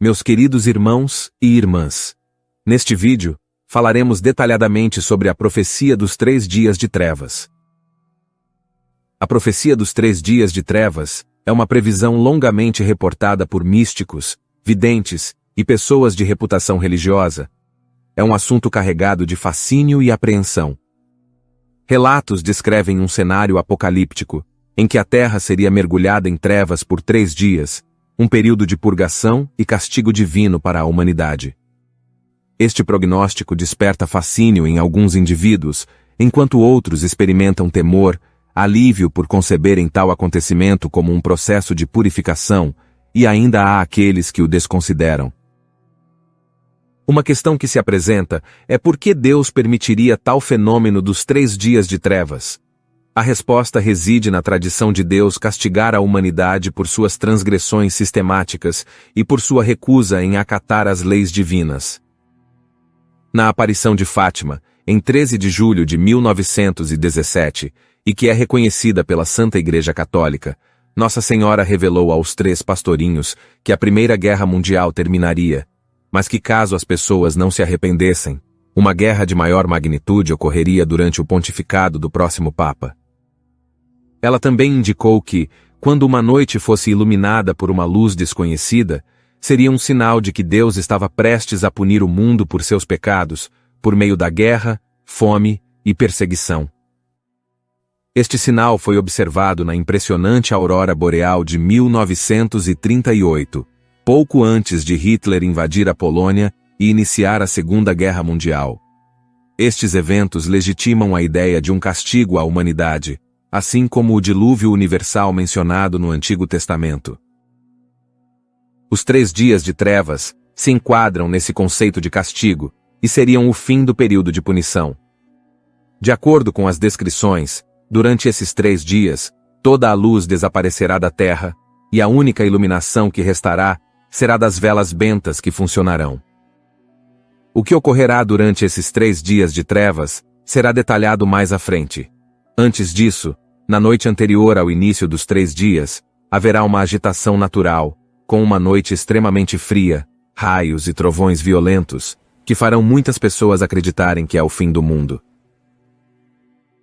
Meus queridos irmãos e irmãs, neste vídeo, falaremos detalhadamente sobre a profecia dos 3 dias de trevas. A profecia dos 3 dias de trevas é uma previsão longamente reportada por místicos, videntes e pessoas de reputação religiosa. É um assunto carregado de fascínio e apreensão. Relatos descrevem um cenário apocalíptico, em que a Terra seria mergulhada em trevas por 3 dias, um período de purgação e castigo divino para a humanidade. Este prognóstico desperta fascínio em alguns indivíduos, enquanto outros experimentam temor, alívio por conceberem tal acontecimento como um processo de purificação, e ainda há aqueles que o desconsideram. Uma questão que se apresenta é por que Deus permitiria tal fenômeno dos 3 dias de trevas? A resposta reside na tradição de Deus castigar a humanidade por suas transgressões sistemáticas e por sua recusa em acatar as leis divinas. Na aparição de Fátima, em 13 de julho de 1917, e que é reconhecida pela Santa Igreja Católica, Nossa Senhora revelou aos 3 pastorinhos que a Primeira Guerra Mundial terminaria, mas que caso as pessoas não se arrependessem, uma guerra de maior magnitude ocorreria durante o pontificado do próximo Papa. Ela também indicou que, quando uma noite fosse iluminada por uma luz desconhecida, seria um sinal de que Deus estava prestes a punir o mundo por seus pecados, por meio da guerra, fome e perseguição. Este sinal foi observado na impressionante aurora boreal de 1938, pouco antes de Hitler invadir a Polônia e iniciar a Segunda Guerra Mundial. Estes eventos legitimam a ideia de um castigo à humanidade, assim como o dilúvio universal mencionado no Antigo Testamento. Os 3 dias de trevas se enquadram nesse conceito de castigo e seriam o fim do período de punição. De acordo com as descrições, durante esses 3 dias, toda a luz desaparecerá da terra, e a única iluminação que restará será das velas bentas que funcionarão. O que ocorrerá durante esses 3 dias de trevas será detalhado mais à frente. Antes disso, na noite anterior ao início dos 3 dias, haverá uma agitação natural, com uma noite extremamente fria, raios e trovões violentos, que farão muitas pessoas acreditarem que é o fim do mundo.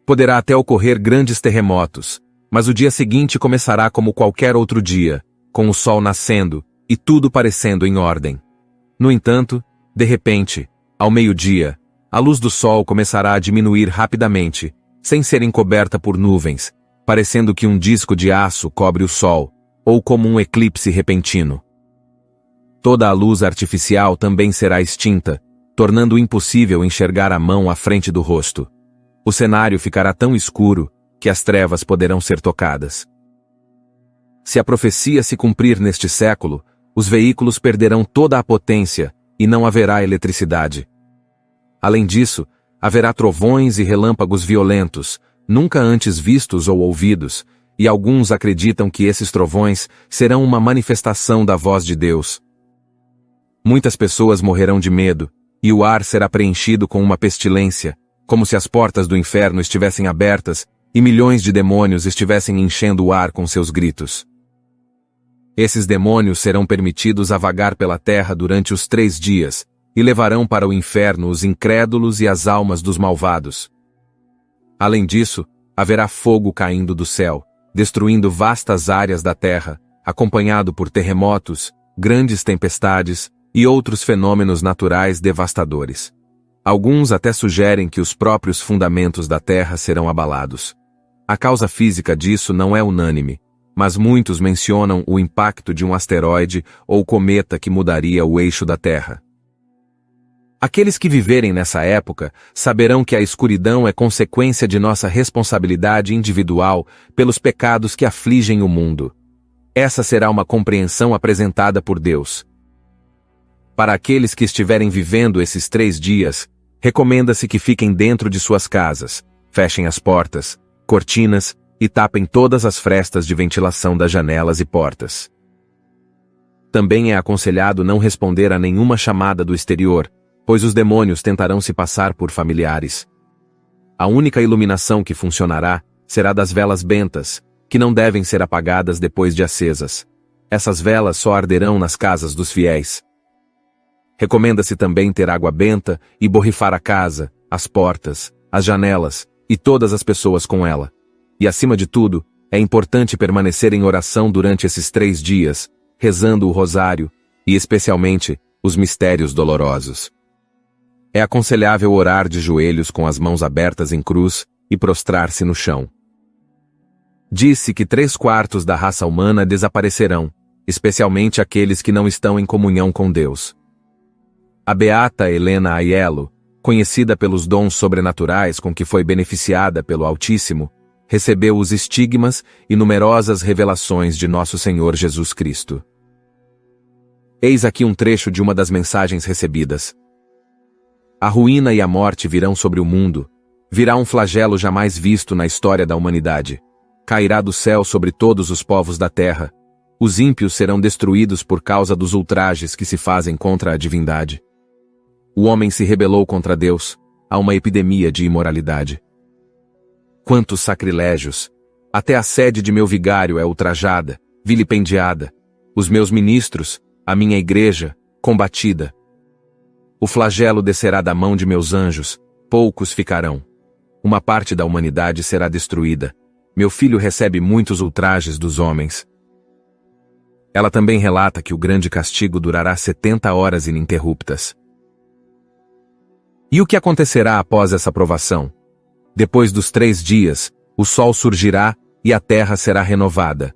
Poderá até ocorrer grandes terremotos, mas o dia seguinte começará como qualquer outro dia, com o sol nascendo e tudo parecendo em ordem. No entanto, de repente, ao meio-dia, a luz do sol começará a diminuir rapidamente, sem ser encoberta por nuvens, parecendo que um disco de aço cobre o sol, ou como um eclipse repentino. Toda a luz artificial também será extinta, tornando impossível enxergar a mão à frente do rosto. O cenário ficará tão escuro que as trevas poderão ser tocadas. Se a profecia se cumprir neste século, os veículos perderão toda a potência e não haverá eletricidade. Além disso, haverá trovões e relâmpagos violentos, nunca antes vistos ou ouvidos, e alguns acreditam que esses trovões serão uma manifestação da voz de Deus. Muitas pessoas morrerão de medo, e o ar será preenchido com uma pestilência, como se as portas do inferno estivessem abertas e milhões de demônios estivessem enchendo o ar com seus gritos. Esses demônios serão permitidos a vagar pela terra durante os 3 dias, e levarão para o inferno os incrédulos e as almas dos malvados. Além disso, haverá fogo caindo do céu, destruindo vastas áreas da terra, acompanhado por terremotos, grandes tempestades e outros fenômenos naturais devastadores. Alguns até sugerem que os próprios fundamentos da terra serão abalados. A causa física disso não é unânime, mas muitos mencionam o impacto de um asteroide ou cometa que mudaria o eixo da Terra. Aqueles que viverem nessa época saberão que a escuridão é consequência de nossa responsabilidade individual pelos pecados que afligem o mundo. Essa será uma compreensão apresentada por Deus. Para aqueles que estiverem vivendo esses 3 dias, recomenda-se que fiquem dentro de suas casas, fechem as portas, cortinas e tapem todas as frestas de ventilação das janelas e portas. Também é aconselhado não responder a nenhuma chamada do exterior, pois os demônios tentarão se passar por familiares. A única iluminação que funcionará será das velas bentas, que não devem ser apagadas depois de acesas. Essas velas só arderão nas casas dos fiéis. Recomenda-se também ter água benta e borrifar a casa, as portas, as janelas e todas as pessoas com ela. E acima de tudo, é importante permanecer em oração durante esses 3 dias, rezando o rosário e, especialmente, os mistérios dolorosos. É aconselhável orar de joelhos com as mãos abertas em cruz e prostrar-se no chão. Diz-se que 3/4 da raça humana desaparecerão, especialmente aqueles que não estão em comunhão com Deus. A beata Helena Aiello, conhecida pelos dons sobrenaturais com que foi beneficiada pelo Altíssimo, recebeu os estigmas e numerosas revelações de Nosso Senhor Jesus Cristo. Eis aqui um trecho de uma das mensagens recebidas. A ruína e a morte virão sobre o mundo. Virá um flagelo jamais visto na história da humanidade. Cairá do céu sobre todos os povos da terra. Os ímpios serão destruídos por causa dos ultrajes que se fazem contra a divindade. O homem se rebelou contra Deus. Há uma epidemia de imoralidade. Quantos sacrilégios! Até a sede de meu vigário é ultrajada, vilipendiada. Os meus ministros, a minha igreja, combatida. O flagelo descerá da mão de meus anjos, poucos ficarão. Uma parte da humanidade será destruída. Meu filho recebe muitos ultrajes dos homens. Ela também relata que o grande castigo durará 70 horas ininterruptas. E o que acontecerá após essa provação? Depois dos 3 dias, o sol surgirá e a terra será renovada.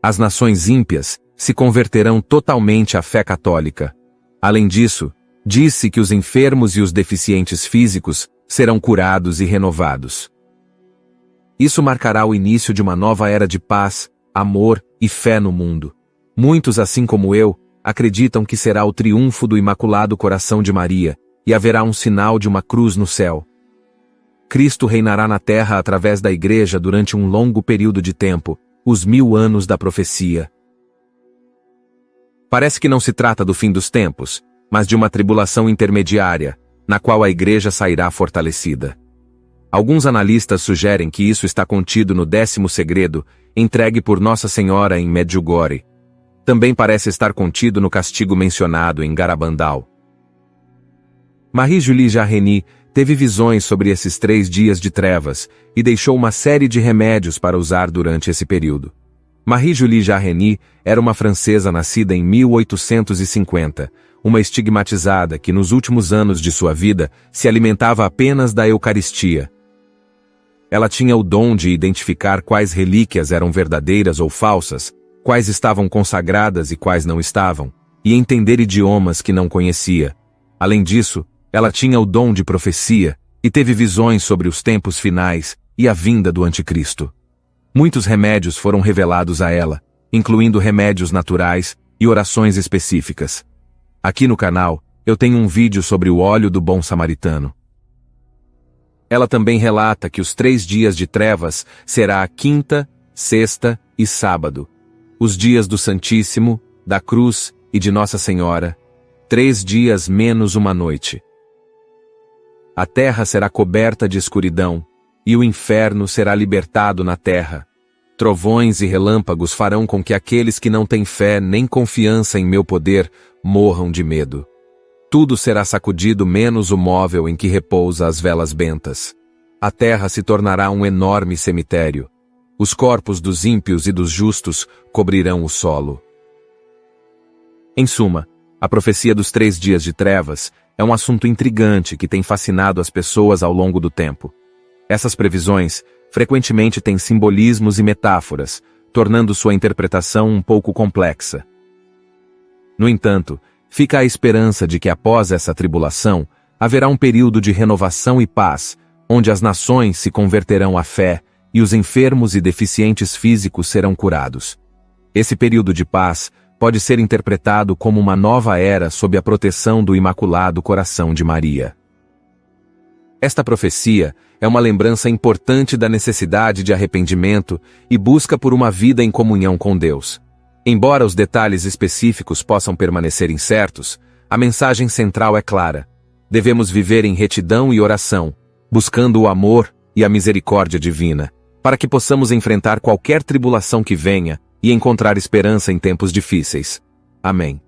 As nações ímpias se converterão totalmente à fé católica. Além disso, disse que os enfermos e os deficientes físicos serão curados e renovados. Isso marcará o início de uma nova era de paz, amor e fé no mundo. Muitos, assim como eu, acreditam que será o triunfo do Imaculado Coração de Maria, e haverá um sinal de uma cruz no céu. Cristo reinará na terra através da Igreja durante um longo período de tempo, os 1000 anos da profecia. Parece que não se trata do fim dos tempos, mas de uma tribulação intermediária, na qual a Igreja sairá fortalecida. Alguns analistas sugerem que isso está contido no 10º segredo, entregue por Nossa Senhora em Medjugorje. Também parece estar contido no castigo mencionado em Garabandal. Marie-Julie Jarreny teve visões sobre esses 3 dias de trevas e deixou uma série de remédios para usar durante esse período. Marie-Julie Jarreny era uma francesa nascida em 1850, uma estigmatizada que nos últimos anos de sua vida se alimentava apenas da Eucaristia. Ela tinha o dom de identificar quais relíquias eram verdadeiras ou falsas, quais estavam consagradas e quais não estavam, e entender idiomas que não conhecia. Além disso, ela tinha o dom de profecia e teve visões sobre os tempos finais e a vinda do Anticristo. Muitos remédios foram revelados a ela, incluindo remédios naturais e orações específicas. Aqui no canal, eu tenho um vídeo sobre o óleo do bom samaritano. Ela também relata que os 3 dias de trevas será a quinta, sexta e sábado. Os dias do Santíssimo, da Cruz e de Nossa Senhora, 3 dias menos uma noite. A terra será coberta de escuridão, e o inferno será libertado na terra. Trovões e relâmpagos farão com que aqueles que não têm fé nem confiança em meu poder morram de medo. Tudo será sacudido menos o móvel em que repousa as velas bentas. A terra se tornará um enorme cemitério. Os corpos dos ímpios e dos justos cobrirão o solo. Em suma, a profecia dos 3 dias de trevas é um assunto intrigante que tem fascinado as pessoas ao longo do tempo. Essas previsões frequentemente têm simbolismos e metáforas, tornando sua interpretação um pouco complexa. No entanto, fica a esperança de que após essa tribulação, haverá um período de renovação e paz, onde as nações se converterão à fé e os enfermos e deficientes físicos serão curados. Esse período de paz pode ser interpretado como uma nova era sob a proteção do Imaculado Coração de Maria. Esta profecia é uma lembrança importante da necessidade de arrependimento e busca por uma vida em comunhão com Deus. Embora os detalhes específicos possam permanecer incertos, a mensagem central é clara. Devemos viver em retidão e oração, buscando o amor e a misericórdia divina, para que possamos enfrentar qualquer tribulação que venha e encontrar esperança em tempos difíceis. Amém.